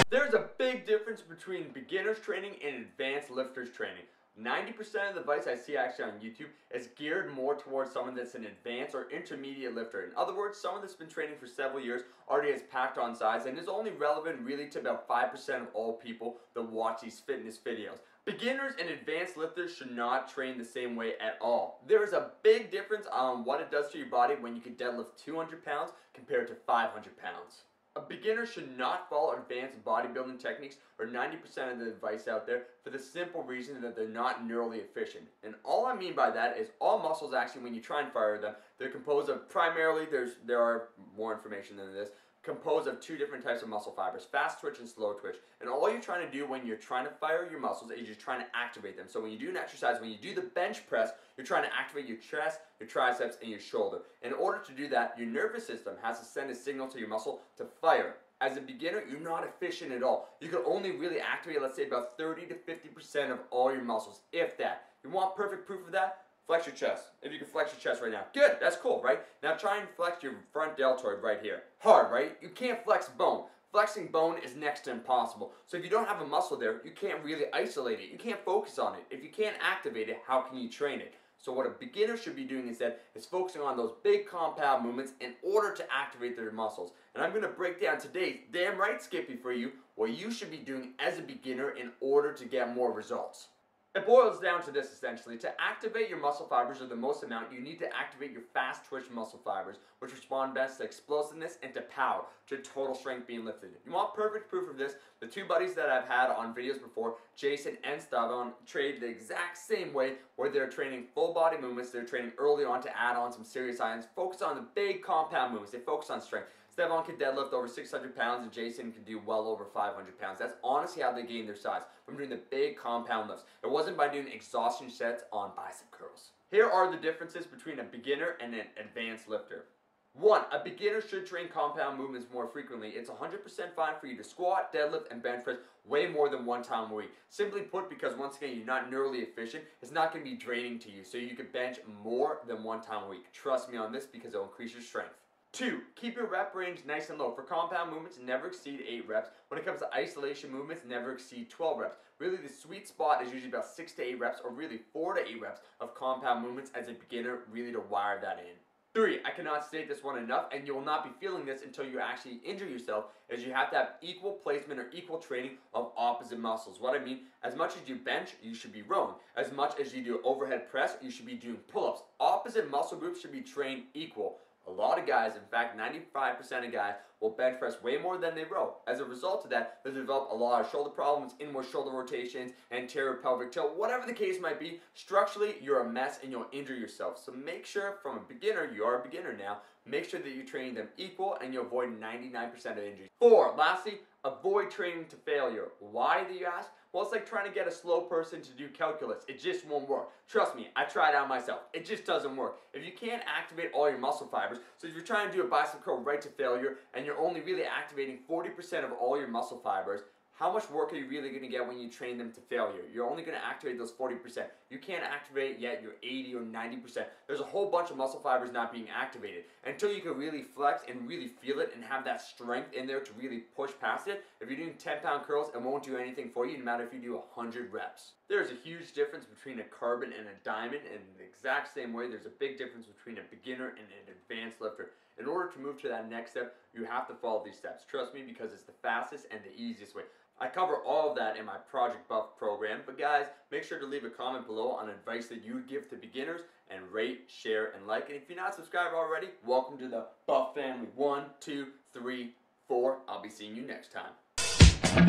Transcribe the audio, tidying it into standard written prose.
There's a big difference between beginners training and advanced lifters training. 90% of the advice I see actually on YouTube is geared more towards someone that's an advanced or intermediate lifter. In other words, someone that's been training for several years, already has packed on size, and is only relevant really to about 5% of all people that watch these fitness videos. Beginners and advanced lifters should not train the same way at all. There is a big difference on what it does to your body when you can deadlift 200 pounds compared to 500 pounds. A beginner should not follow advanced bodybuilding techniques or 90% of the advice out there for the simple reason that they're not neurally efficient. And all I mean by that is all muscles actually, when you try and fire them, they're composed of primarily, there are more information than this, composed of two different types of muscle fibers, fast twitch and slow twitch. And all you're trying to do when you're trying to fire your muscles is you're trying to activate them. So when you do an exercise, when you do the bench press, you're trying to activate your chest, your triceps, and your shoulder. In order to do that, your nervous system has to send a signal to your muscle to fire. As a beginner, you're not efficient at all. You can only really activate, let's say, about 30 to 50% of all your muscles, if that. You want perfect proof of that? Flex your chest. If you can flex your chest right now. Good, that's cool, right? Now try and flex your front deltoid right here. Hard, right? You can't flex bone. Flexing bone is next to impossible. So if you don't have a muscle there, you can't really isolate it. You can't focus on it. If you can't activate it, how can you train it? So what a beginner should be doing instead is focusing on those big compound movements in order to activate their muscles. And I'm going to break down today, damn right Skippy, for you, what you should be doing as a beginner in order to get more results. It boils down to this essentially. To activate your muscle fibers or the most amount, you need to activate your fast twitch muscle fibers, which respond best to explosiveness and to power, to total strength being lifted. You want perfect proof of this? The two buddies that I've had on videos before, Jason and Stavon, trained the exact same way where they're training full body movements. They're training early on to add on some serious items, focus on the big compound movements. They focus on strength. Stavon can deadlift over 600 pounds and Jason can do well over 500 pounds. That's honestly how they gain their size, from doing the big compound lifts. It wasn't by doing exhaustion sets on bicep curls. Here are the differences between a beginner and an advanced lifter. 1. A beginner should train compound movements more frequently. It's 100% fine for you to squat, deadlift, and bench press way more than one time a week. Simply put, because once again, you're not neurally efficient, it's not going to be draining to you. So you can bench more than one time a week. Trust me on this because it will increase your strength. 2. Keep your rep range nice and low. For compound movements, never exceed 8 reps. When it comes to isolation movements, never exceed 12 reps. Really, the sweet spot is usually about 6 to 8 reps, or really 4 to 8 reps of compound movements as a beginner, really to wire that in. 3. I cannot state this one enough, and you will not be feeling this until you actually injure yourself, is you have to have equal placement or equal training of opposite muscles. What I mean, as much as you bench, you should be rowing. As much as you do overhead press, you should be doing pull-ups. Opposite muscle groups should be trained equal. A lot of guys, in fact 95% of guys, will bench press way more than they row. As a result of that, they develop a lot of shoulder problems, inward shoulder rotations, anterior pelvic tilt, whatever the case might be. Structurally, you're a mess and you'll injure yourself. So make sure, from a beginner, you are a beginner now, make sure that you're training them equal and you avoid 99% of injuries. 4. Lastly, avoid training to failure. Why, do you ask? Well, it's like trying to get a slow person to do calculus. It just won't work. Trust me, I tried out myself. It just doesn't work. If you can't activate all your muscle fibers, so if you're trying to do a bicep curl right to failure and you're only really activating 40% of all your muscle fibers, how much work are you really going to get when you train them to failure? You're only going to activate those 40%. You can't activate yet your 80 or 90%. There's a whole bunch of muscle fibers not being activated. Until you can really flex and really feel it and have that strength in there to really push past it, if you're doing 10-pound curls, it won't do anything for you, no matter if you do 100 reps. There's a huge difference between a carbon and a diamond, and in the exact same way, there's a big difference between a beginner and an advanced lifter. In order to move to that next step, you have to follow these steps. Trust me, because it's the fastest and the easiest way. I cover all of that in my Project Buff program, but guys, make sure to leave a comment below on advice that you would give to beginners, and rate, share, and like. And if you're not subscribed already, welcome to the Buff family. 1, 2, 3, 4. I'll be seeing you next time.